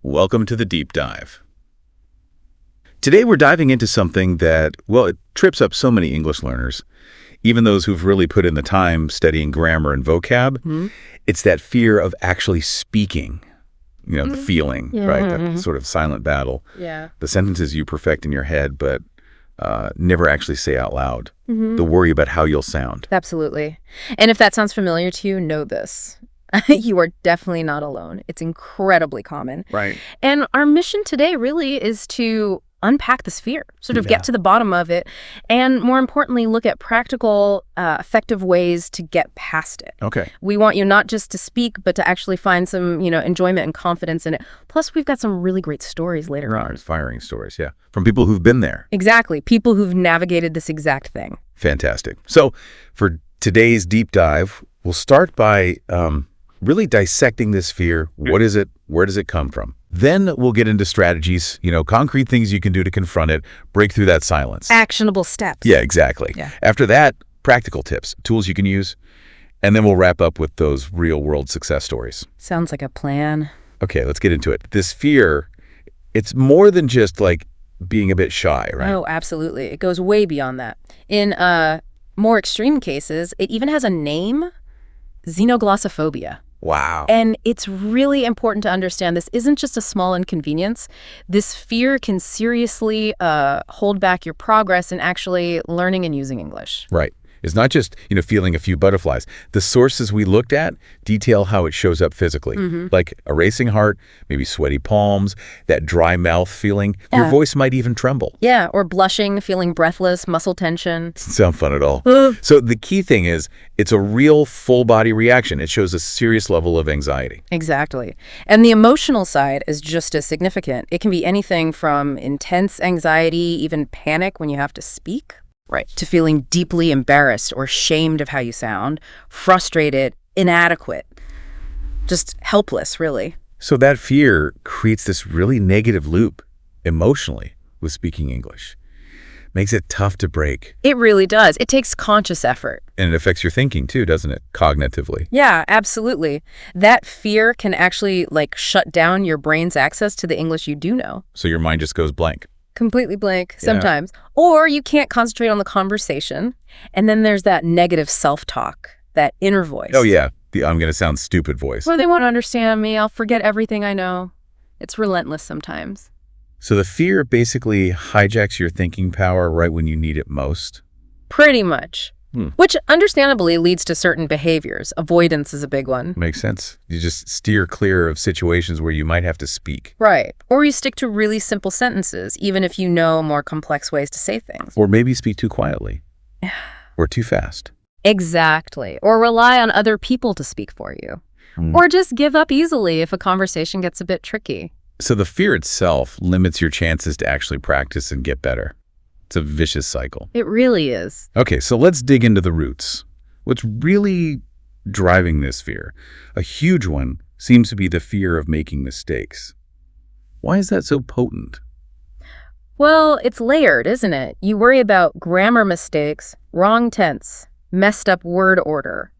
Welcome to the Deep Dive. Today we're diving into something that, well, it trips up so many English learners, even those who've really put in the time studying grammar and vocab. It's that fear of actually speaking, the feeling, right? That sort of silent battle. Yeah. The sentences you perfect in your head, but never actually say out loud. The worry about how you'll sound. Absolutely. And if that sounds familiar to you, know this. You are definitely not alone. It's incredibly common. Right. And our mission today really is to unpack this fear, sort of get to the bottom of it, and more importantly, look at practical, effective ways to get past it. Okay. We want you not just to speak, but to actually find some, enjoyment and confidence in it. Plus, we've got some really great stories later on. Inspiring stories, yeah. From people who've been there. Exactly. People who've navigated this exact thing. Fantastic. So for today's deep dive, we'll start by really dissecting this fear. What is it? Where does it come from? Then we'll get into strategies, concrete things you can do to confront it, break through that silence. Actionable steps. Yeah, exactly. Yeah. After that, practical tips, tools you can use, and then we'll wrap up with those real-world success stories. Sounds like a plan. Okay, let's get into it. This fear, it's more than just like being a bit shy, right? Oh, absolutely. It goes way beyond that. In more extreme cases, it even has a name, xenoglossophobia. Wow. And it's really important to understand this isn't just a small inconvenience. This fear can seriously hold back your progress in actually learning and using English. Right. It's not just, feeling a few butterflies. The sources we looked at detail how it shows up physically, like a racing heart, maybe sweaty palms, that dry mouth feeling. Yeah. Your voice might even tremble. Yeah, or blushing, feeling breathless, muscle tension. Doesn't sound fun at all. So the key thing is it's a real full body reaction. It shows a serious level of anxiety. Exactly. And the emotional side is just as significant. It can be anything from intense anxiety, even panic when you have to speak, right, to feeling deeply embarrassed or shamed of how you sound, frustrated, inadequate, just helpless, really. So that fear creates this really negative loop emotionally with speaking English. Makes it tough to break. It really does. It takes conscious effort. And it affects your thinking too, doesn't it? Cognitively. Yeah, absolutely. That fear can actually shut down your brain's access to the English you do know. So your mind just goes blank. Completely blank sometimes. Or you can't concentrate on the conversation. And then there's that negative self-talk, that inner voice. Oh, yeah. The I'm going to sound stupid voice. Well, they won't understand me. I'll forget everything I know. It's relentless sometimes. So the fear basically hijacks your thinking power right when you need it most? Pretty much. Which understandably leads to certain behaviors. Avoidance is a big one. Makes sense. You just steer clear of situations where you might have to speak. Right. Or you stick to really simple sentences, even if you know more complex ways to say things. Or maybe speak too quietly. Or too fast. Exactly. Or rely on other people to speak for you. Or just give up easily if a conversation gets a bit tricky. So the fear itself limits your chances to actually practice and get better. It's a vicious cycle. It really is. Okay, so let's dig into the roots. What's really driving this fear? A huge one seems to be the fear of making mistakes. Why is that so potent? Well, it's layered, isn't it? You worry about grammar mistakes, wrong tense, messed up word order,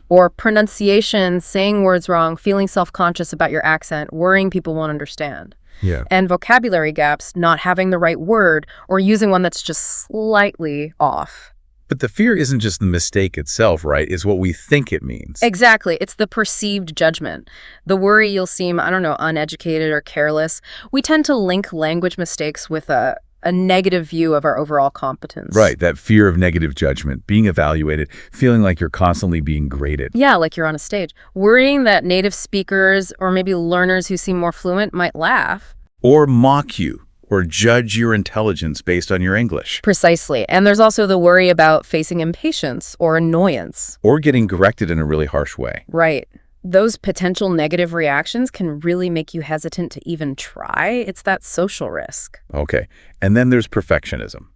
or pronunciation, saying words wrong, feeling self-conscious about your accent, worrying people won't understand. Yeah. And vocabulary gaps, not having the right word, or using one that's just slightly off. But the fear isn't just the mistake itself, right? It's what we think it means. Exactly. It's the perceived judgment. The worry you'll seem, uneducated or careless. We tend to link language mistakes with a negative view of our overall competence. Right, that fear of negative judgment, being evaluated, feeling like you're constantly being graded. Yeah, like you're on a stage. Worrying that native speakers or maybe learners who seem more fluent might laugh. Or mock you, or judge your intelligence based on your English. Precisely. And there's also the worry about facing impatience or annoyance. Or getting corrected in a really harsh way. Right. Those potential negative reactions can really make you hesitant to even try. It's that social risk. Okay. And then there's perfectionism.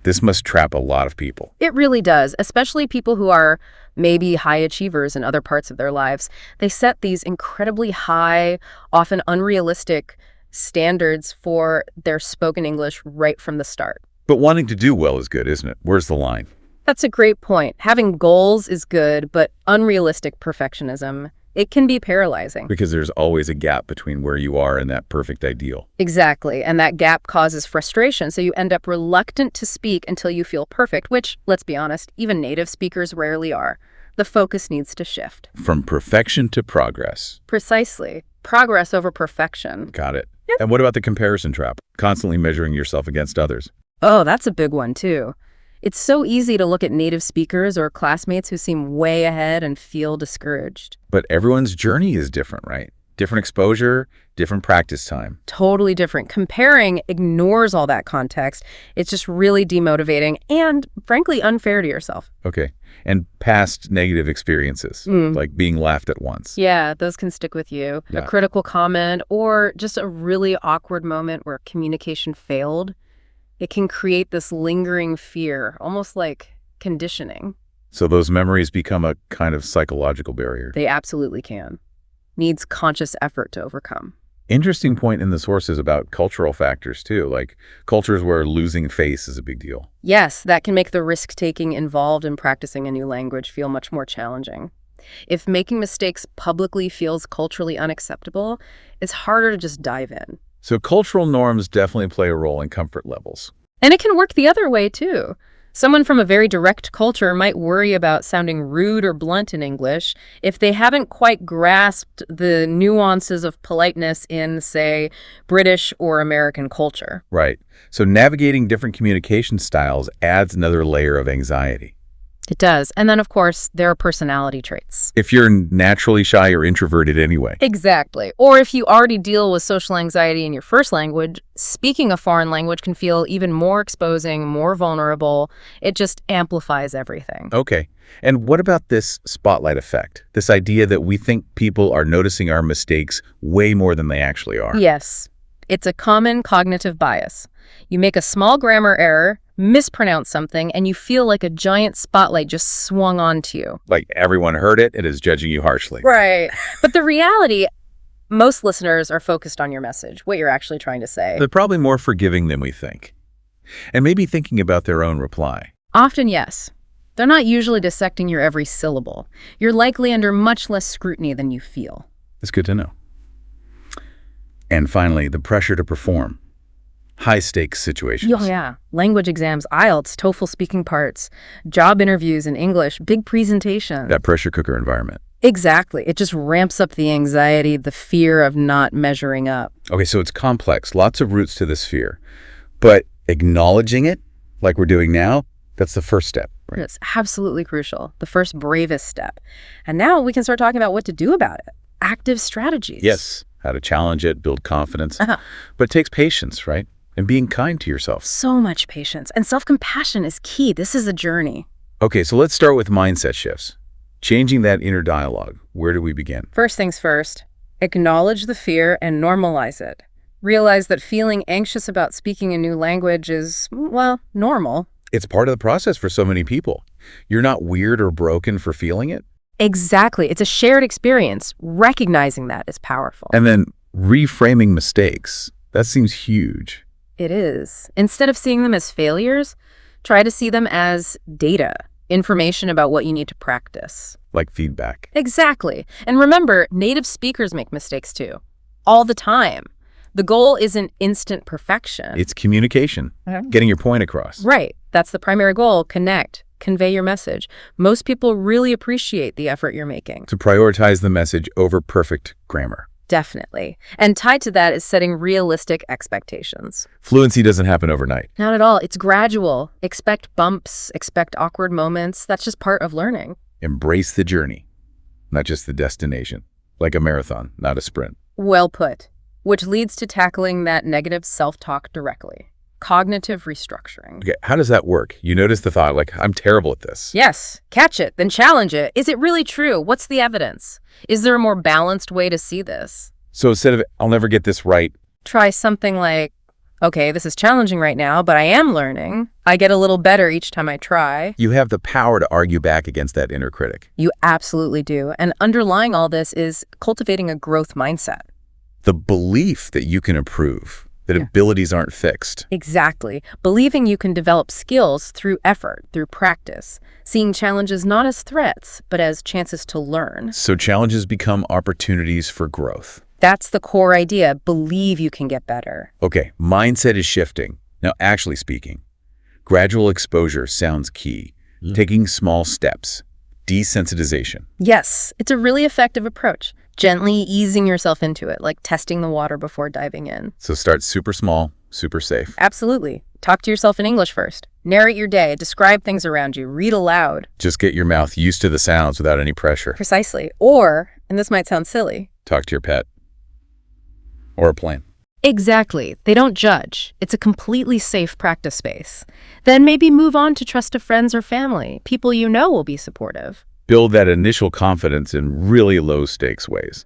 This must trap a lot of people. It really does, especially people who are maybe high achievers in other parts of their lives. They set these incredibly high, often unrealistic standards for their spoken English right from the start. But wanting to do well is good, isn't it? Where's the line? That's a great point. Having goals is good, but unrealistic perfectionism, It can be paralyzing. Because there's always a gap between where you are and that perfect ideal. Exactly. And that gap causes frustration. So you end up reluctant to speak until you feel perfect, which, let's be honest, even native speakers rarely are. The focus needs to shift. From perfection to progress. Precisely. Progress over perfection. Got it. And what about the comparison trap? Constantly measuring yourself against others. Oh, that's a big one, too. It's so easy to look at native speakers or classmates who seem way ahead and feel discouraged. But everyone's journey is different, right? Different exposure, different practice time. Totally different. Comparing ignores all that context. It's just really demotivating and, frankly, unfair to yourself. Okay. And past negative experiences, like being laughed at once. Yeah, those can stick with you. Yeah. A critical comment or just a really awkward moment where communication failed. It can create this lingering fear, almost like conditioning. So those memories become a kind of psychological barrier. They absolutely can. Needs conscious effort to overcome. Interesting point in the sources about cultural factors, too, like cultures where losing face is a big deal. Yes, that can make the risk-taking involved in practicing a new language feel much more challenging. If making mistakes publicly feels culturally unacceptable, it's harder to just dive in. So cultural norms definitely play a role in comfort levels. And it can work the other way, too. Someone from a very direct culture might worry about sounding rude or blunt in English if they haven't quite grasped the nuances of politeness in, say, British or American culture. Right. So navigating different communication styles adds another layer of anxiety. It does. And then, of course, there are personality traits. If you're naturally shy or introverted anyway. Exactly. Or if you already deal with social anxiety in your first language, speaking a foreign language can feel even more exposing, more vulnerable. It just amplifies everything. Okay. And what about this spotlight effect? This idea that we think people are noticing our mistakes way more than they actually are. Yes. It's a common cognitive bias. You make a small grammar error, mispronounce something, and you feel like a giant spotlight just swung onto you. Like everyone heard it and is judging you harshly. Right. But the reality, most listeners are focused on your message, what you're actually trying to say. They're probably more forgiving than we think. And maybe thinking about their own reply. Often, yes. They're not usually dissecting your every syllable. You're likely under much less scrutiny than you feel. It's good to know. And finally, the pressure to perform. High-stakes situations. Oh, yeah. Language exams, IELTS, TOEFL speaking parts, job interviews in English, big presentations. That pressure cooker environment. Exactly. It just ramps up the anxiety, the fear of not measuring up. Okay, so it's complex. Lots of roots to this fear. But acknowledging it, like we're doing now, that's the first step, right? It's absolutely crucial. The first bravest step. And now we can start talking about what to do about it. Active strategies. Yes. How to challenge it, build confidence. But it takes patience, right? And being kind to yourself. So much patience. And self-compassion is key. This is a journey. Okay, so let's start with mindset shifts. Changing that inner dialogue. Where do we begin? First things first, acknowledge the fear and normalize it. Realize that feeling anxious about speaking a new language is, well, normal. It's part of the process for so many people. You're not weird or broken for feeling it. Exactly. It's a shared experience. Recognizing that is powerful. And then reframing mistakes. That seems huge. It is. Instead of seeing them as failures, try to see them as data, information about what you need to practice. Like feedback. Exactly. And remember, native speakers make mistakes too. All the time. The goal isn't instant perfection. It's communication. Getting your point across. Right. That's the primary goal. Connect. Convey your message. Most people really appreciate the effort you're making. To prioritize the message over perfect grammar. Definitely. And tied to that is setting realistic expectations. Fluency doesn't happen overnight. Not at all. It's gradual. Expect bumps, expect awkward moments. That's just part of learning. Embrace the journey, not just the destination. Like a marathon, not a sprint. Well put. Which leads to tackling that negative self-talk directly. Cognitive restructuring. Okay, how does that work? You notice the thought, like, I'm terrible at this. Yes. Catch it, then challenge it. Is it really true? What's the evidence? Is there a more balanced way to see this? So instead of, I'll never get this right. Try something like, okay, this is challenging right now, but I am learning. I get a little better each time I try. You have the power to argue back against that inner critic. You absolutely do. And underlying all this is cultivating a growth mindset. The belief that you can improve, that abilities aren't fixed. Exactly. Believing you can develop skills through effort, through practice. Seeing challenges not as threats, but as chances to learn. So challenges become opportunities for growth. That's the core idea. Believe you can get better. Okay, mindset is shifting. Now, actually speaking, gradual exposure sounds key. Taking small steps. Desensitization. Yes, it's a really effective approach. Gently easing yourself into it, like testing the water before diving in. So start super small, super safe. Absolutely. Talk to yourself in English first. Narrate your day. Describe things around you. Read aloud. Just get your mouth used to the sounds without any pressure. Precisely. Or, and this might sound silly. Talk to your pet. Or a plane. Exactly. They don't judge. It's a completely safe practice space. Then maybe move on to trust of friends or family. People you know will be supportive. Build that initial confidence in really low-stakes ways.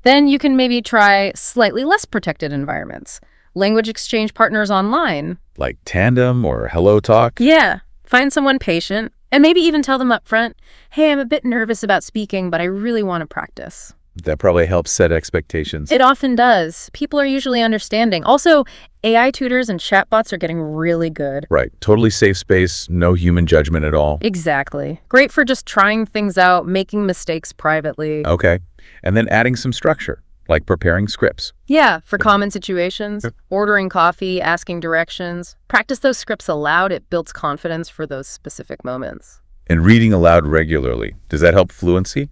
Then you can maybe try slightly less protected environments. Language exchange partners online. Like Tandem or Hello Talk. Yeah. Find someone patient and maybe even tell them up front, hey, I'm a bit nervous about speaking, but I really want to practice. That probably helps set expectations. It often does. People are usually understanding. Also, AI tutors and chatbots are getting really good. Right. Totally safe space, no human judgment at all. Exactly. Great for just trying things out, making mistakes privately. Okay. And then adding some structure, like preparing scripts. Yeah, for common situations, ordering coffee, asking directions. Practice those scripts aloud. It builds confidence for those specific moments. And reading aloud regularly. Does that help fluency?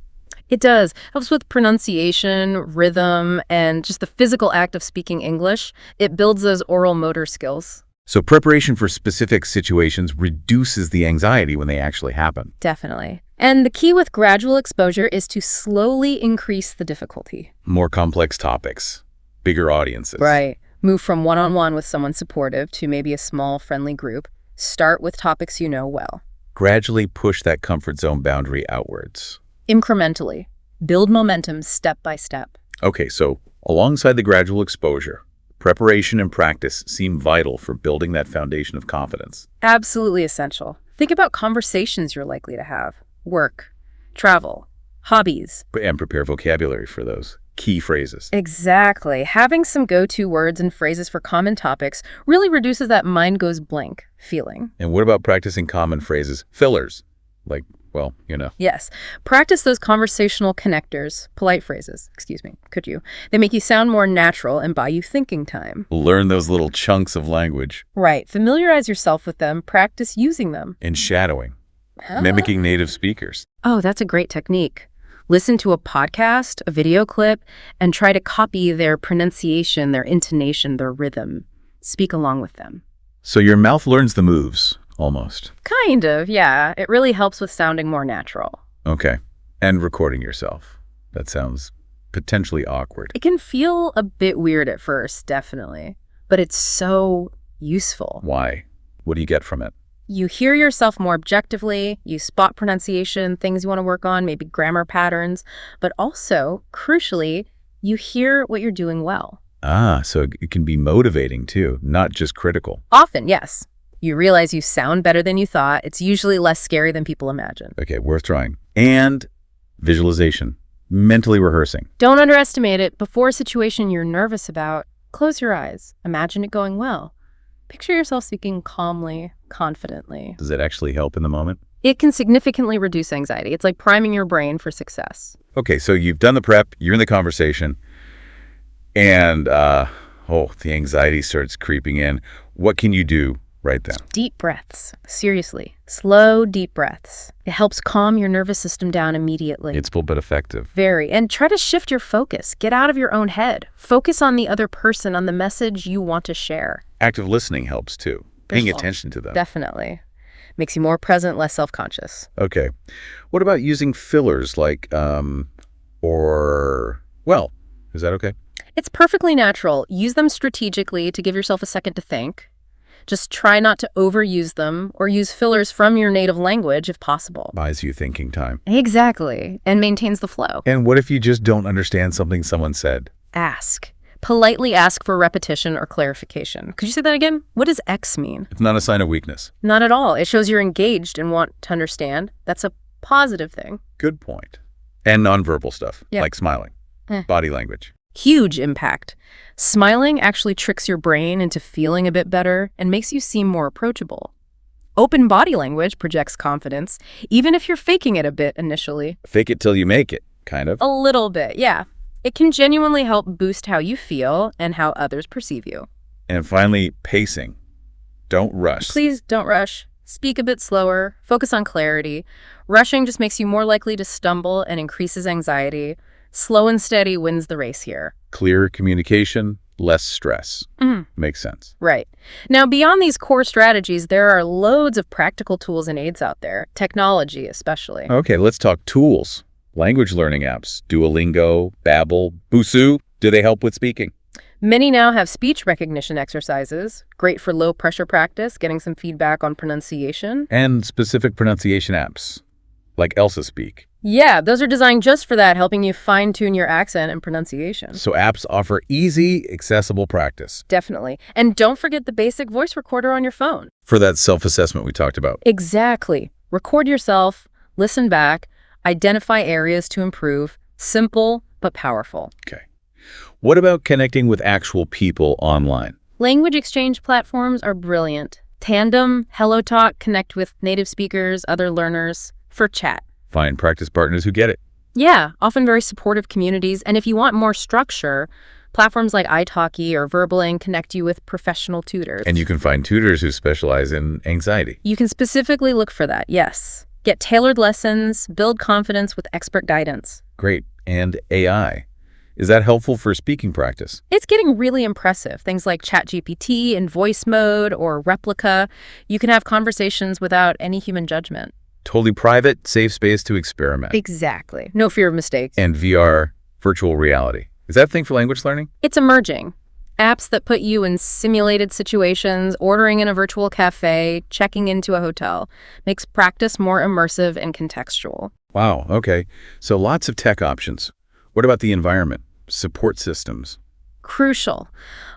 It does. Helps with pronunciation, rhythm, and just the physical act of speaking English. It builds those oral motor skills. So preparation for specific situations reduces the anxiety when they actually happen. Definitely. And the key with gradual exposure is to slowly increase the difficulty. More complex topics, bigger audiences. Right. Move from one-on-one with someone supportive to maybe a small, friendly group. Start with topics you know well. Gradually push that comfort zone boundary outwards. Incrementally. Build momentum step by step. Okay, so alongside the gradual exposure, preparation and practice seem vital for building that foundation of confidence. Absolutely essential. Think about conversations you're likely to have. Work, travel, hobbies. And prepare vocabulary for those key phrases. Exactly. Having some go-to words and phrases for common topics really reduces that mind goes blank feeling. And what about practicing common phrases? Fillers. Like, well, you know. Yes. Practice those conversational connectors, polite phrases, could you? They make you sound more natural and buy you thinking time. Learn those little chunks of language. Right. Familiarize yourself with them. Practice using them. And shadowing. Mimicking native speakers. Oh, that's a great technique. Listen to a podcast, a video clip, and try to copy their pronunciation, their intonation, their rhythm. Speak along with them. So your mouth learns the moves, almost. Kind of, yeah. It really helps with sounding more natural. Okay. And recording yourself. That sounds potentially awkward. It can feel a bit weird at first, definitely. But it's so useful. Why? What do you get from it? You hear yourself more objectively, you spot pronunciation, things you want to work on, maybe grammar patterns, but also, crucially, you hear what you're doing well. Ah, so it can be motivating too, not just critical. Often, yes. You realize you sound better than you thought. It's usually less scary than people imagine. Okay, worth trying. And visualization, mentally rehearsing. Don't underestimate it. Before a situation you're nervous about, close your eyes. Imagine it going well. Picture yourself speaking calmly, confidently. Does it actually help in the moment? It can significantly reduce anxiety. It's like priming your brain for success. Okay, so you've done the prep, you're in the conversation, and the anxiety starts creeping in. What can you do right then? Deep breaths. Seriously. Slow, deep breaths. It helps calm your nervous system down immediately. It's a little bit effective. Very. And try to shift your focus. Get out of your own head. Focus on the other person, on the message you want to share. Active listening helps too. Paying attention to them. Definitely. Makes you more present, less self-conscious. Okay. What about using fillers like, is that okay? It's perfectly natural. Use them strategically to give yourself a second to think. Just try not to overuse them or use fillers from your native language if possible. Buys you thinking time. Exactly. And maintains the flow. And what if you just don't understand something someone said? Ask. Politely ask for repetition or clarification. Could you say that again? What does X mean? It's not a sign of weakness. Not at all. It shows you're engaged and want to understand. That's a positive thing. Good point. And nonverbal stuff, Yeah. like smiling, body language. Huge impact. Smiling actually tricks your brain into feeling a bit better and makes you seem more approachable. Open body language projects confidence, even if you're faking it a bit initially. Fake it till you make it, kind of. A little bit, yeah. It can genuinely help boost how you feel and how others perceive you. And finally, pacing. Don't rush. Please don't rush. Speak a bit slower. Focus on clarity. Rushing just makes you more likely to stumble and increases anxiety. Slow and steady wins the race here. Clear communication, less stress. Makes sense. Right. Now, beyond these core strategies, there are loads of practical tools and aids out there, technology especially. Okay, let's talk tools. Language learning apps, Duolingo, Babbel, Busuu. Do they help with speaking? Many now have speech recognition exercises, great for low-pressure practice, getting some feedback on pronunciation. And specific pronunciation apps, like Elsa Speak. Yeah, those are designed just for that, helping you fine-tune your accent and pronunciation. So apps offer easy, accessible practice. Definitely. And don't forget the basic voice recorder on your phone. For that self-assessment we talked about. Exactly. Record yourself, listen back, identify areas to improve. Simple, but powerful. Okay. What about connecting with actual people online? Language exchange platforms are brilliant. Tandem, HelloTalk connect with native speakers, other learners, for chat. Find practice partners who get it. Yeah, often very supportive communities. And if you want more structure, platforms like italki or Verbaling connect you with professional tutors. And you can find tutors who specialize in anxiety. You can specifically look for that, yes. Get tailored lessons, build confidence with expert guidance. Great. And AI. Is that helpful for speaking practice? It's getting really impressive. Things like ChatGPT in voice mode or Replica. You can have conversations without any human judgment. Totally private, safe space to experiment. Exactly. No fear of mistakes. And VR, virtual reality. Is that a thing for language learning? It's emerging. Apps that put you in simulated situations, ordering in a virtual cafe, checking into a hotel, makes practice more immersive and contextual. Wow, okay. So lots of tech options. What about the environment? Support systems? Crucial.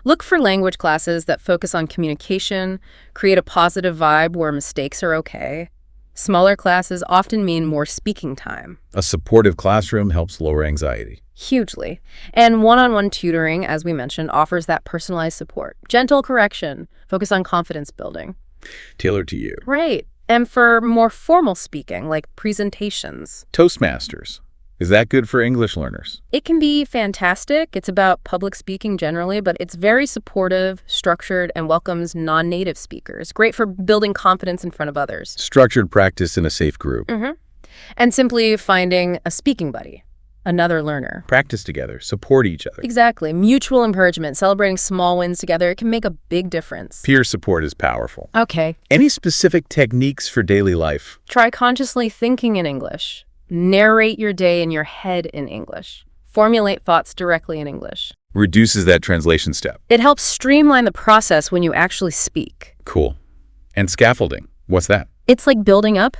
Look for language classes that focus on communication, create a positive vibe where mistakes are okay. Smaller classes often mean more speaking time. A supportive classroom helps lower anxiety. Hugely. And one-on-one tutoring, as we mentioned, offers that personalized support. Gentle correction, focus on confidence building. Tailored to you. Right. And for more formal speaking, like presentations. Toastmasters. Is that good for English learners? It can be fantastic. It's about public speaking generally, but it's very supportive, structured, and welcomes non-native speakers. Great for building confidence in front of others. Structured practice in a safe group. And simply finding a speaking buddy, another learner. Practice together, support each other. Exactly. Mutual encouragement, celebrating small wins together, it can make a big difference. Peer support is powerful. Okay. Any specific techniques for daily life? Try consciously thinking in English. Narrate your day in your head in English. Formulate thoughts directly in English. Reduces that translation step. It helps streamline the process when you actually speak. Cool. And scaffolding. What's that? It's like building up.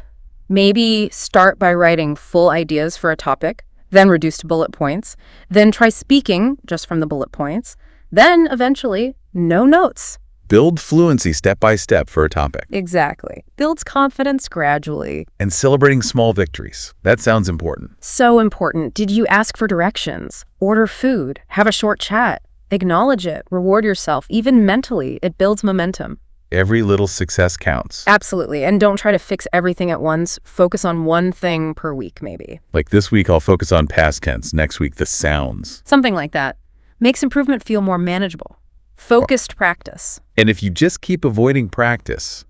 Maybe start by writing full ideas for a topic, then reduce to bullet points, then try speaking just from the bullet points, then eventually no notes. Build fluency step by step for a topic. Exactly. Builds confidence gradually. And celebrating small victories. That sounds important. So important. Did you ask for directions? Order food? Have a short chat? Acknowledge it. Reward yourself. Even mentally, it builds momentum. Every little success counts. Absolutely. And don't try to fix everything at once. Focus on one thing per week, maybe. Like this week, I'll focus on past tense. Next week, the sounds. Something like that. Makes improvement feel more manageable. Focused practice. And if you just keep avoiding practice,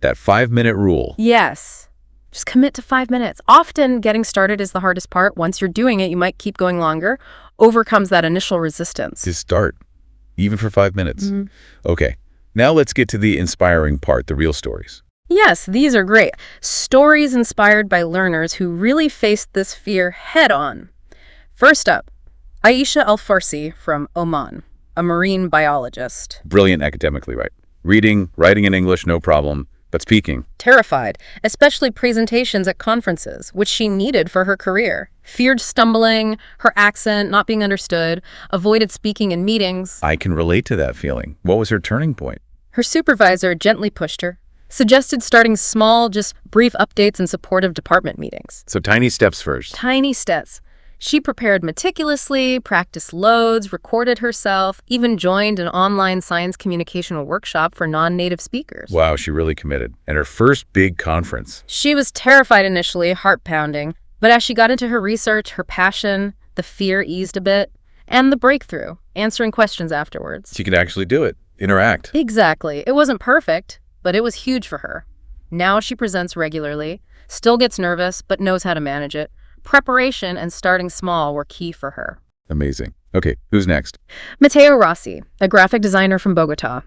that 5-minute rule. Yes. Just commit to 5 minutes. Often getting started is the hardest part. Once you're doing it, you might keep going longer. Overcomes that initial resistance. Just start, even for 5 minutes. Okay, now let's get to the inspiring part, the real stories. Yes, these are great. Stories inspired by learners who really faced this fear head on. First up, Aisha Al-Farsi from Oman, a marine biologist. Brilliant academically, right? Reading, writing in English, no problem. But speaking. Terrified, especially presentations at conferences, which she needed for her career. Feared stumbling, her accent not being understood, avoided speaking in meetings. I can relate to that feeling. What was her turning point? Her supervisor gently pushed her, suggested starting small, just brief updates in supportive department meetings. So tiny steps first. Tiny steps. She prepared meticulously, practiced loads, recorded herself, even joined an online science communication workshop for non-native speakers. Wow, she really committed. And her first big conference. She was terrified initially, heart-pounding, but as she got into her research, her passion, the fear eased a bit, and the breakthrough, answering questions afterwards. She could actually do it, interact. Exactly. It wasn't perfect, but it was huge for her. Now she presents regularly, still gets nervous, but knows how to manage it. Preparation and starting small were key for her. Amazing. Okay, who's next? Matteo Rossi, a graphic designer from Bogota.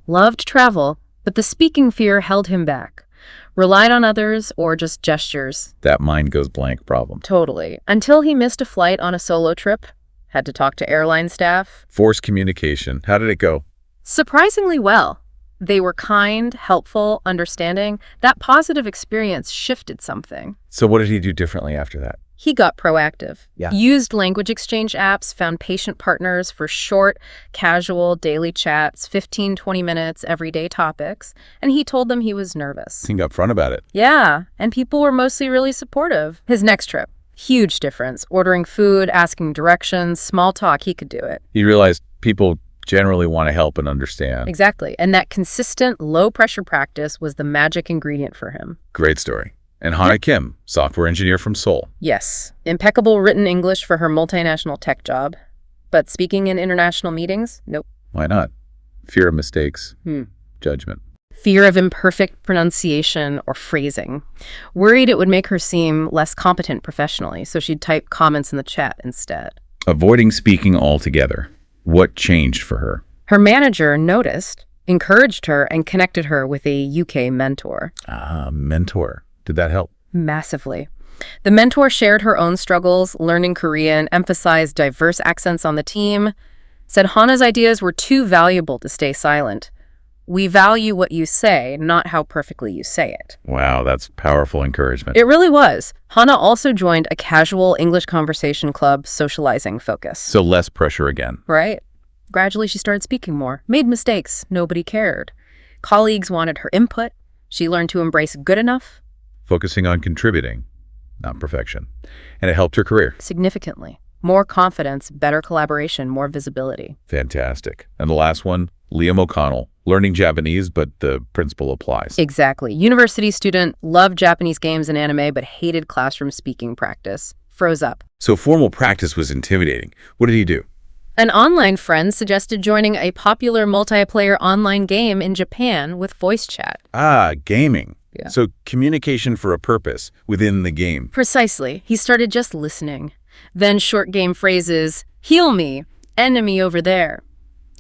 Loved travel, but the speaking fear held him back. Relied on others or just gestures. That mind goes blank problem. Totally. Until he missed a flight on a solo trip, had to talk to airline staff. Forced communication. How did it go? Surprisingly well. They were kind, helpful, understanding. That positive experience shifted something. So what did he do differently after that? He got proactive. Yeah. Used language exchange apps, found patient partners for short, casual, daily chats, 15, 20 minutes, everyday topics, and he told them he was nervous. Being upfront about it. Yeah, and people were mostly really supportive. His next trip, huge difference. Ordering food, asking directions, small talk, he could do it. He realized people generally want to help and understand. Exactly, and that consistent, low-pressure practice was the magic ingredient for him. Great story. And Hana Kim, software engineer from Seoul. Yes, impeccable written English for her multinational tech job. But speaking in international meetings? Nope. Why not? Fear of mistakes. Judgment. Fear of imperfect pronunciation or phrasing. Worried it would make her seem less competent professionally, so she'd type comments in the chat instead. Avoiding speaking altogether. What changed for her? Her manager noticed, encouraged her, and connected her with a UK mentor. Mentor. Did that help? Massively. The mentor shared her own struggles, learning Korean, emphasized diverse accents on the team, said Hana's ideas were too valuable to stay silent. We value what you say, not how perfectly you say it. Wow, that's powerful encouragement. It really was. Hana also joined a casual English conversation club, socializing focus. So less pressure again. Right. Gradually, she started speaking more, made mistakes, nobody cared. Colleagues wanted her input. She learned to embrace good enough. Focusing on contributing, not perfection. And it helped her career. Significantly. More confidence, better collaboration, more visibility. Fantastic. And the last one, Liam O'Connell. Learning Japanese, but the principle applies. Exactly. University student, loved Japanese games and anime, but hated classroom speaking practice. Froze up. So formal practice was intimidating. What did he do? An online friend suggested joining a popular multiplayer online game in Japan with voice chat. Gaming. Yeah. So communication for a purpose within the game. Precisely. He started just listening. Then short game phrases, heal me, enemy over there.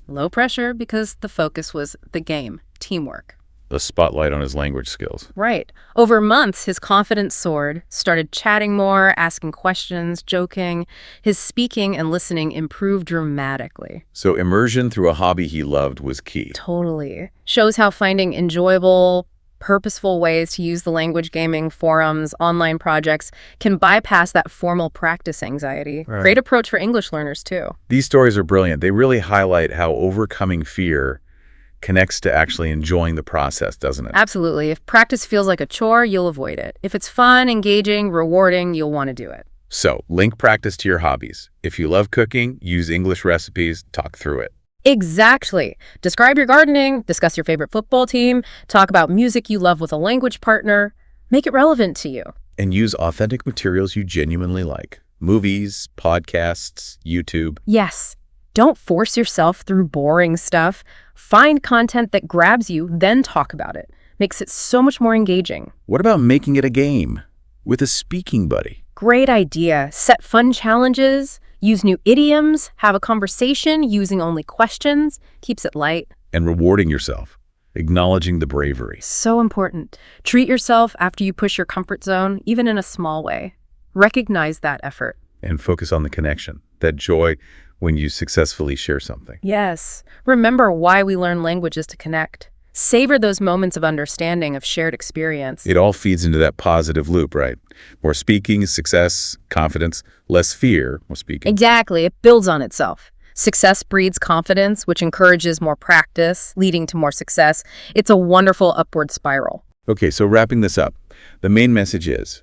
Low pressure because the focus was the game, teamwork. The spotlight on his language skills. Right. Over months, his confidence soared, started chatting more, asking questions, joking. His speaking and listening improved dramatically. So immersion through a hobby he loved was key. Totally. Shows how finding enjoyable, purposeful ways to use the language gaming, forums, online projects can bypass that formal practice anxiety. Right. Great approach for English learners, too. These stories are brilliant. They really highlight how overcoming fear connects to actually enjoying the process, doesn't it? Absolutely. If practice feels like a chore, you'll avoid it. If it's fun, engaging, rewarding, you'll want to do it. So, link practice to your hobbies. If you love cooking, use English recipes, talk through it. Exactly. Describe your gardening, discuss your favorite football team, talk about music you love with a language partner. Make it relevant to you. And use authentic materials you genuinely like. Movies, podcasts, YouTube. Yes. Don't force yourself through boring stuff. Find content that grabs you, then talk about it. Makes it so much more engaging. What about making it a game with a speaking buddy? Great idea. Set fun challenges. Use new idioms, have a conversation using only questions, keeps it light. And rewarding yourself, acknowledging the bravery. So important. Treat yourself after you push your comfort zone, even in a small way. Recognize that effort. And focus on the connection, that joy when you successfully share something. Yes. Remember why we learn languages to connect. Savor those moments of understanding, of shared experience. It all feeds into that positive loop, right? More speaking, success, confidence, less fear, more speaking. Exactly. It builds on itself. Success breeds confidence, which encourages more practice, leading to more success. It's a wonderful upward spiral. Okay, so wrapping this up, the main message is,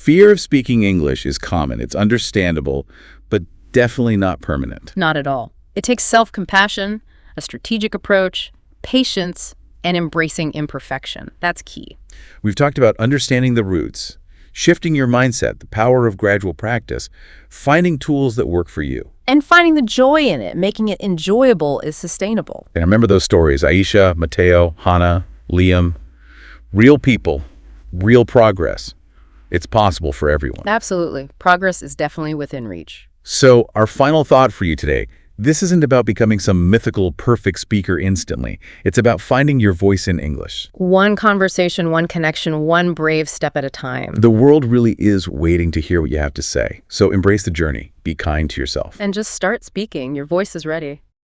Fear of speaking English is common. It's understandable, but definitely not permanent. Not at all. It takes self-compassion, a strategic approach, patience, and embracing imperfection. That's key. We've talked about understanding the roots, shifting your mindset, the power of gradual practice, finding tools that work for you. And finding the joy in it, making it enjoyable is sustainable. And remember those stories, Aisha, Mateo, Hannah, Liam. Real people, real progress. It's possible for everyone. Absolutely. Progress is definitely within reach. So our final thought for you today, this isn't about becoming some mythical perfect speaker instantly. It's about finding your voice in English. One conversation, one connection, one brave step at a time. The world really is waiting to hear what you have to say. So embrace the journey. Be kind to yourself. And just start speaking. Your voice is ready.